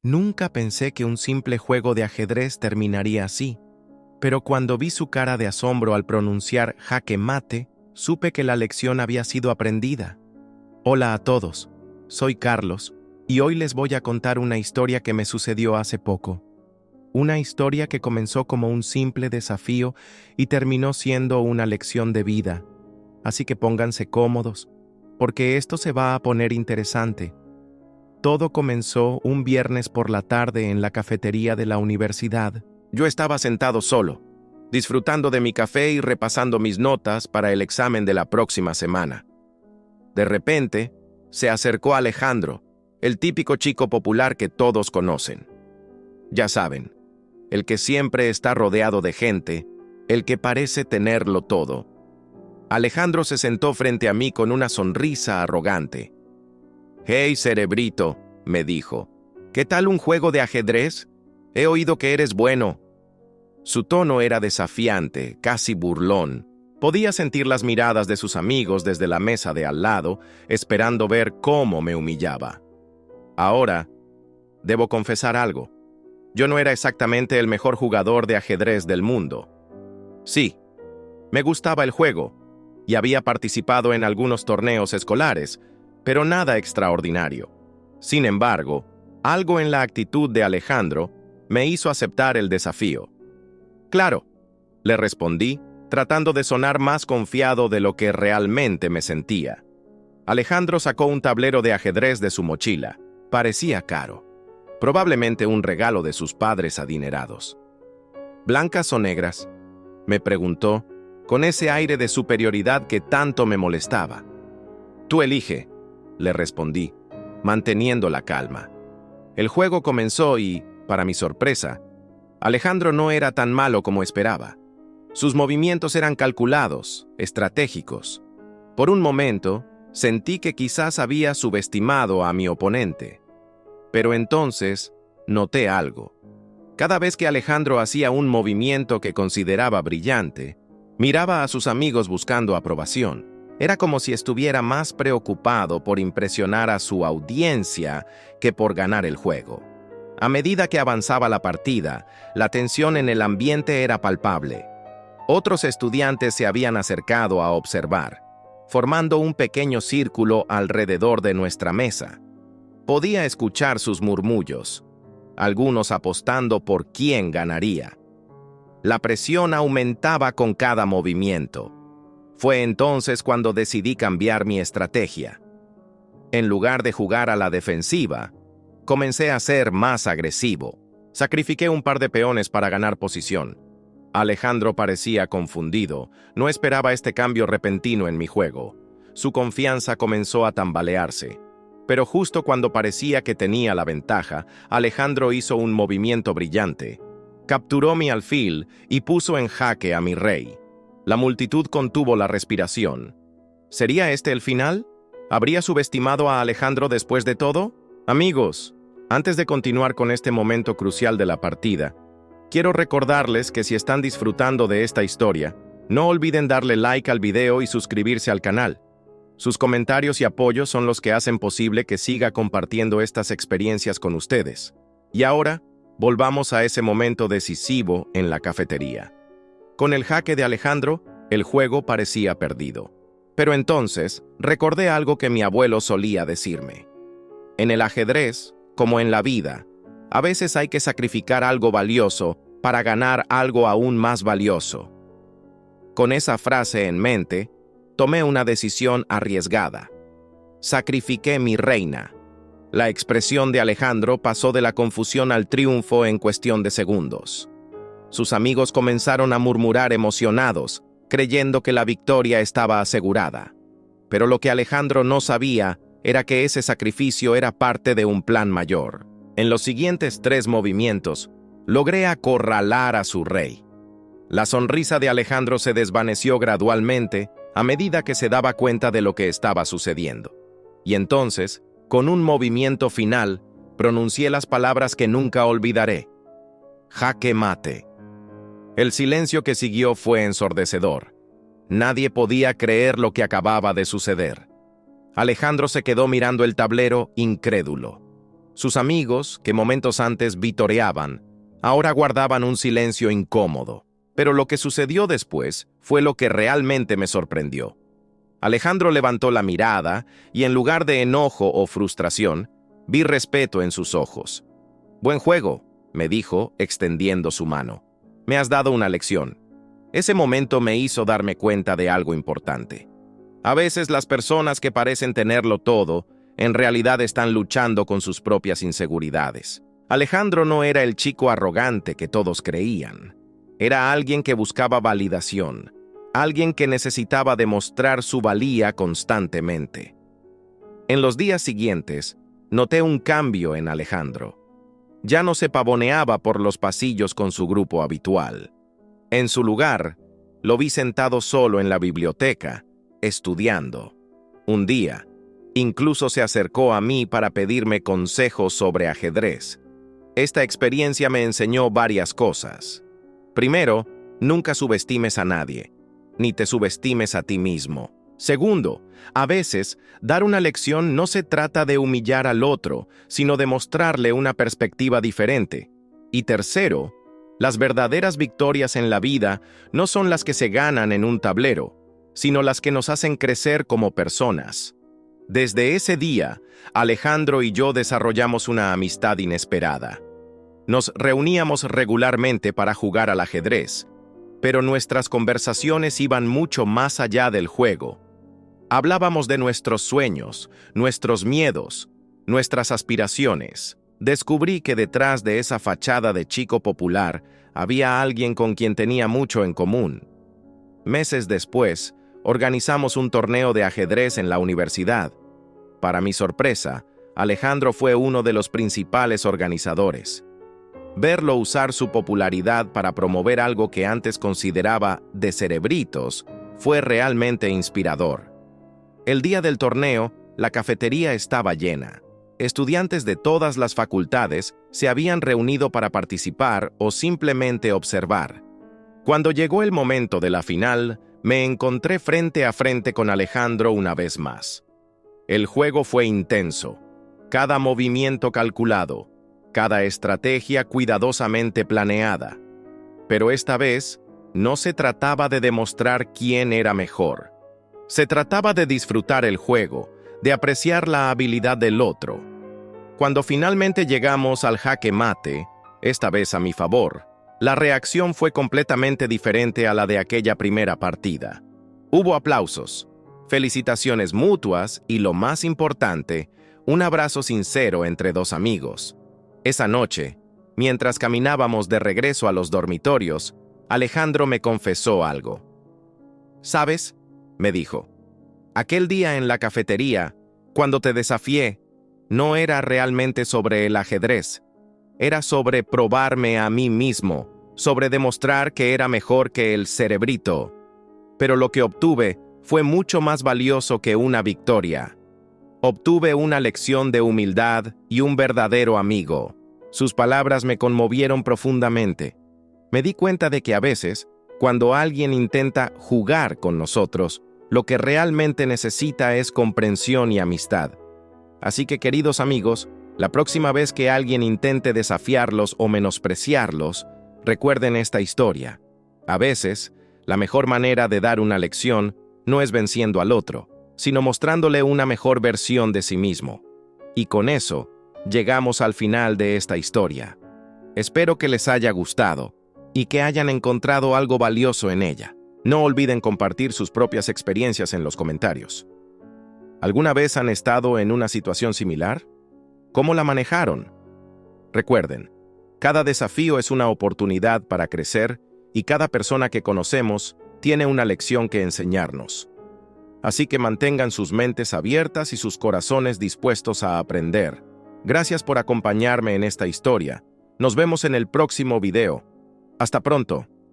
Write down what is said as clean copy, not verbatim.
Nunca pensé que un simple juego de ajedrez terminaría así, pero cuando vi su cara de asombro al pronunciar jaque mate, supe que la lección había sido aprendida. Hola a todos, soy Carlos, y hoy les voy a contar una historia que me sucedió hace poco. Una historia que comenzó como un simple desafío y terminó siendo una lección de vida. Así que pónganse cómodos, porque esto se va a poner interesante. Todo comenzó un viernes por la tarde en la cafetería de la universidad. Yo estaba sentado solo, disfrutando de mi café y repasando mis notas para el examen de la próxima semana. De repente, se acercó Alejandro, el típico chico popular que todos conocen. Ya saben, el que siempre está rodeado de gente, el que parece tenerlo todo. Alejandro se sentó frente a mí con una sonrisa arrogante. «Hey, cerebrito», me dijo, «¿qué tal un juego de ajedrez? He oído que eres bueno». Su tono era desafiante, casi burlón. Podía sentir las miradas de sus amigos desde la mesa de al lado, esperando ver cómo me humillaba. Ahora, debo confesar algo. Yo no era exactamente el mejor jugador de ajedrez del mundo. Sí, me gustaba el juego, y había participado en algunos torneos escolares, pero nada extraordinario. Sin embargo, algo en la actitud de Alejandro me hizo aceptar el desafío. «Claro», le respondí, tratando de sonar más confiado de lo que realmente me sentía. Alejandro sacó un tablero de ajedrez de su mochila. Parecía caro. Probablemente un regalo de sus padres adinerados. «¿Blancas o negras?», me preguntó, con ese aire de superioridad que tanto me molestaba. «Tú elige», le respondí, manteniendo la calma. El juego comenzó y, para mi sorpresa, Alejandro no era tan malo como esperaba. Sus movimientos eran calculados, estratégicos. Por un momento, sentí que quizás había subestimado a mi oponente. Pero entonces, noté algo. Cada vez que Alejandro hacía un movimiento que consideraba brillante, miraba a sus amigos buscando aprobación. Era como si estuviera más preocupado por impresionar a su audiencia que por ganar el juego. A medida que avanzaba la partida, la tensión en el ambiente era palpable. Otros estudiantes se habían acercado a observar, formando un pequeño círculo alrededor de nuestra mesa. Podía escuchar sus murmullos, algunos apostando por quién ganaría. La presión aumentaba con cada movimiento. Fue entonces cuando decidí cambiar mi estrategia. En lugar de jugar a la defensiva, comencé a ser más agresivo. Sacrifiqué un par de peones para ganar posición. Alejandro parecía confundido, no esperaba este cambio repentino en mi juego. Su confianza comenzó a tambalearse. Pero justo cuando parecía que tenía la ventaja, Alejandro hizo un movimiento brillante. Capturó mi alfil y puso en jaque a mi rey. La multitud contuvo la respiración. ¿Sería este el final? ¿Habría subestimado a Alejandro después de todo? Amigos, antes de continuar con este momento crucial de la partida, quiero recordarles que si están disfrutando de esta historia, no olviden darle like al video y suscribirse al canal. Sus comentarios y apoyos son los que hacen posible que siga compartiendo estas experiencias con ustedes. Y ahora, volvamos a ese momento decisivo en la cafetería. Con el jaque de Alejandro, el juego parecía perdido. Pero entonces, recordé algo que mi abuelo solía decirme. En el ajedrez, como en la vida, a veces hay que sacrificar algo valioso para ganar algo aún más valioso. Con esa frase en mente, tomé una decisión arriesgada. Sacrifiqué mi reina. La expresión de Alejandro pasó de la confusión al triunfo en cuestión de segundos. Sus amigos comenzaron a murmurar emocionados, creyendo que la victoria estaba asegurada. Pero lo que Alejandro no sabía era que ese sacrificio era parte de un plan mayor. En los siguientes 3 movimientos, logré acorralar a su rey. La sonrisa de Alejandro se desvaneció gradualmente a medida que se daba cuenta de lo que estaba sucediendo. Y entonces, con un movimiento final, pronuncié las palabras que nunca olvidaré. Jaque mate. El silencio que siguió fue ensordecedor. Nadie podía creer lo que acababa de suceder. Alejandro se quedó mirando el tablero incrédulo. Sus amigos, que momentos antes vitoreaban, ahora guardaban un silencio incómodo. Pero lo que sucedió después fue lo que realmente me sorprendió. Alejandro levantó la mirada y en lugar de enojo o frustración, vi respeto en sus ojos. «Buen juego», me dijo, extendiendo su mano. «Me has dado una lección». Ese momento me hizo darme cuenta de algo importante. A veces las personas que parecen tenerlo todo, en realidad están luchando con sus propias inseguridades. Alejandro no era el chico arrogante que todos creían. Era alguien que buscaba validación, alguien que necesitaba demostrar su valía constantemente. En los días siguientes, noté un cambio en Alejandro. Ya no se pavoneaba por los pasillos con su grupo habitual. En su lugar, lo vi sentado solo en la biblioteca, estudiando. Un día, incluso se acercó a mí para pedirme consejos sobre ajedrez. Esta experiencia me enseñó varias cosas. Primero, nunca subestimes a nadie, ni te subestimes a ti mismo. Segundo, a veces, dar una lección no se trata de humillar al otro, sino de mostrarle una perspectiva diferente. Y tercero, las verdaderas victorias en la vida no son las que se ganan en un tablero, sino las que nos hacen crecer como personas. Desde ese día, Alejandro y yo desarrollamos una amistad inesperada. Nos reuníamos regularmente para jugar al ajedrez, pero nuestras conversaciones iban mucho más allá del juego. Hablábamos de nuestros sueños, nuestros miedos, nuestras aspiraciones. Descubrí que detrás de esa fachada de chico popular había alguien con quien tenía mucho en común. Meses después, organizamos un torneo de ajedrez en la universidad. Para mi sorpresa, Alejandro fue uno de los principales organizadores. Verlo usar su popularidad para promover algo que antes consideraba de cerebritos fue realmente inspirador. El día del torneo, la cafetería estaba llena. Estudiantes de todas las facultades se habían reunido para participar o simplemente observar. Cuando llegó el momento de la final, me encontré frente a frente con Alejandro una vez más. El juego fue intenso, cada movimiento calculado, cada estrategia cuidadosamente planeada. Pero esta vez, no se trataba de demostrar quién era mejor. Se trataba de disfrutar el juego, de apreciar la habilidad del otro. Cuando finalmente llegamos al jaque mate, esta vez a mi favor, la reacción fue completamente diferente a la de aquella primera partida. Hubo aplausos, felicitaciones mutuas y, lo más importante, un abrazo sincero entre dos amigos. Esa noche, mientras caminábamos de regreso a los dormitorios, Alejandro me confesó algo. «¿Sabes?», me dijo, «aquel día en la cafetería, cuando te desafié, no era realmente sobre el ajedrez. Era sobre probarme a mí mismo, sobre demostrar que era mejor que el cerebrito. Pero lo que obtuve fue mucho más valioso que una victoria. Obtuve una lección de humildad y un verdadero amigo». Sus palabras me conmovieron profundamente. Me di cuenta de que a veces, cuando alguien intenta jugar con nosotros, lo que realmente necesita es comprensión y amistad. Así que, queridos amigos, la próxima vez que alguien intente desafiarlos o menospreciarlos, recuerden esta historia. A veces, la mejor manera de dar una lección no es venciendo al otro, sino mostrándole una mejor versión de sí mismo. Y con eso, llegamos al final de esta historia. Espero que les haya gustado y que hayan encontrado algo valioso en ella. No olviden compartir sus propias experiencias en los comentarios. ¿Alguna vez han estado en una situación similar? ¿Cómo la manejaron? Recuerden, cada desafío es una oportunidad para crecer y cada persona que conocemos tiene una lección que enseñarnos. Así que mantengan sus mentes abiertas y sus corazones dispuestos a aprender. Gracias por acompañarme en esta historia. Nos vemos en el próximo video. Hasta pronto.